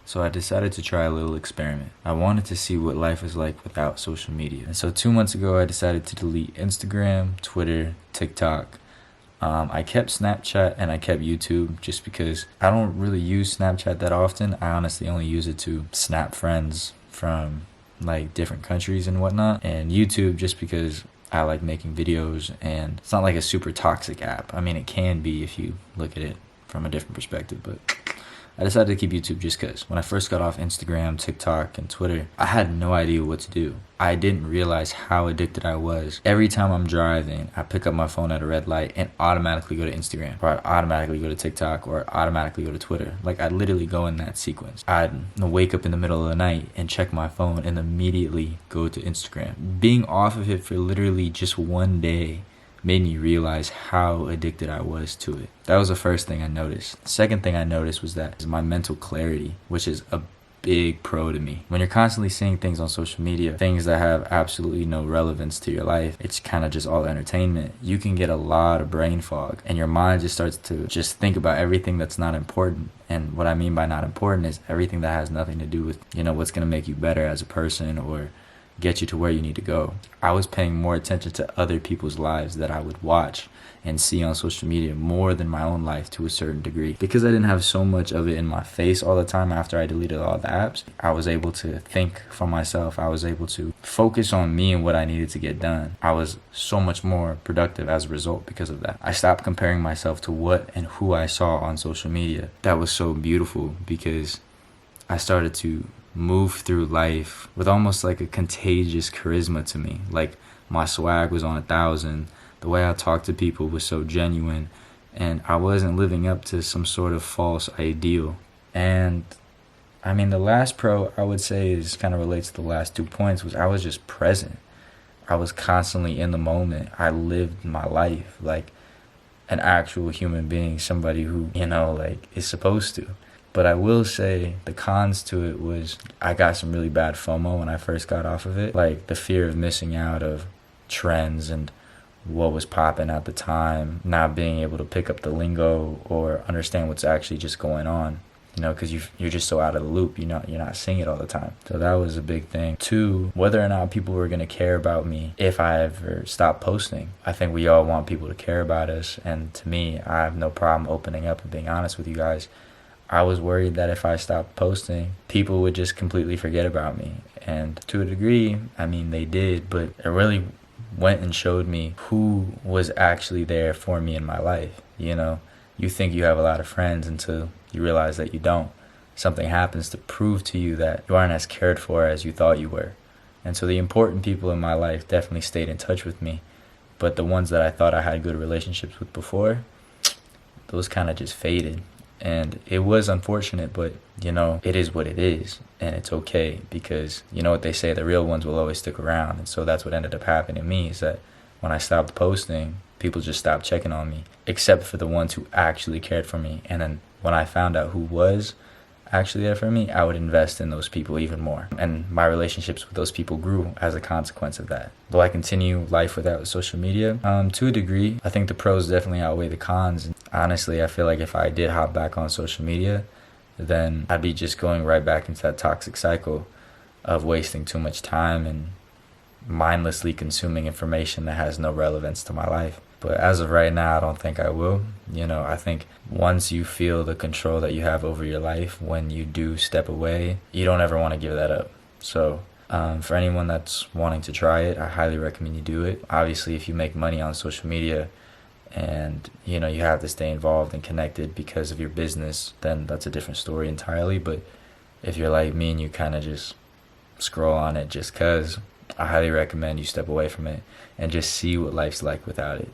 So I decided to try a little experiment. I wanted to see what life is like without social media. And so 2 months ago, I decided to delete Instagram, Twitter, TikTok. I kept Snapchat and I kept YouTube just because I don't really use Snapchat that often. I honestly only use it to snap friends from like different countries and whatnot. And YouTube just because I like making videos, and it's not like a super toxic app. I mean, it can be if you look at it from a different perspective, but I decided to keep YouTube just because. When I first got off Instagram, TikTok, and Twitter, I had no idea what to do. I didn't realize how addicted I was. Every time I'm driving, I pick up my phone at a red light and automatically go to Instagram, or I'd automatically go to TikTok, or automatically go to Twitter. Like, I'd literally go in that sequence. I'd wake up in the middle of the night and check my phone and immediately go to Instagram. Being off of it for literally just one day made me realize how addicted I was to it. That was the first thing I noticed. The second thing I noticed was that is my mental clarity, which is a big pro to me. When you're constantly seeing things on social media, things that have absolutely no relevance to your life, it's kind of just all entertainment. You can get a lot of brain fog and your mind just starts to just think about everything that's not important. And what I mean by not important is everything that has nothing to do with, what's going to make you better as a person or get you to where you need to go. I was paying more attention to other people's lives that I would watch and see on social media more than my own life to a certain degree. Because I didn't have so much of it in my face all the time after I deleted all the apps, I was able to think for myself. I was able to focus on me and what I needed to get done. I was so much more productive as a result because of that. I stopped comparing myself to what and who I saw on social media. That was so beautiful because I started to move through life with almost like a contagious charisma to me. Like, my swag was on 1,000. The way I talked to people was so genuine, and I wasn't living up to some sort of false ideal. And I mean, the last pro I would say is kind of relates to the last 2 points, was I was just present. I was constantly in the moment. I lived my life like an actual human being, somebody who, is supposed to. But I will say the cons to it was I got some really bad FOMO when I first got off of it. Like, the fear of missing out of trends and what was popping at the time, not being able to pick up the lingo or understand what's actually just going on, because you're just so out of the loop. You're not seeing it all the time. So that was a big thing. 2, whether or not people were going to care about me if I ever stopped posting. I think we all want people to care about us. And to me, I have no problem opening up and being honest with you guys. I was worried that if I stopped posting, people would just completely forget about me. And to a degree, I mean, they did, but it really went and showed me who was actually there for me in my life. You think you have a lot of friends until you realize that you don't. Something happens to prove to you that you aren't as cared for as you thought you were. And so the important people in my life definitely stayed in touch with me. But the ones that I thought I had good relationships with before, those kind of just faded. And it was unfortunate, but, it is what it is. And it's okay because, what they say, the real ones will always stick around. And so that's what ended up happening to me, is that when I stopped posting, people just stopped checking on me, except for the ones who actually cared for me. And then when I found out who was actually there for me, I would invest in those people even more. And my relationships with those people grew as a consequence of that. Will I continue life without social media? To a degree. I think the pros definitely outweigh the cons. And honestly, I feel like if I did hop back on social media, then I'd be just going right back into that toxic cycle of wasting too much time and mindlessly consuming information that has no relevance to my life. But as of right now, I don't think I will. I think once you feel the control that you have over your life, when you do step away, you don't ever want to give that up. So for anyone that's wanting to try it, I highly recommend you do it. Obviously, if you make money on social media and, you have to stay involved and connected because of your business, then that's a different story entirely. But if you're like me and you kind of just scroll on it just 'cause, I highly recommend you step away from it and just see what life's like without it.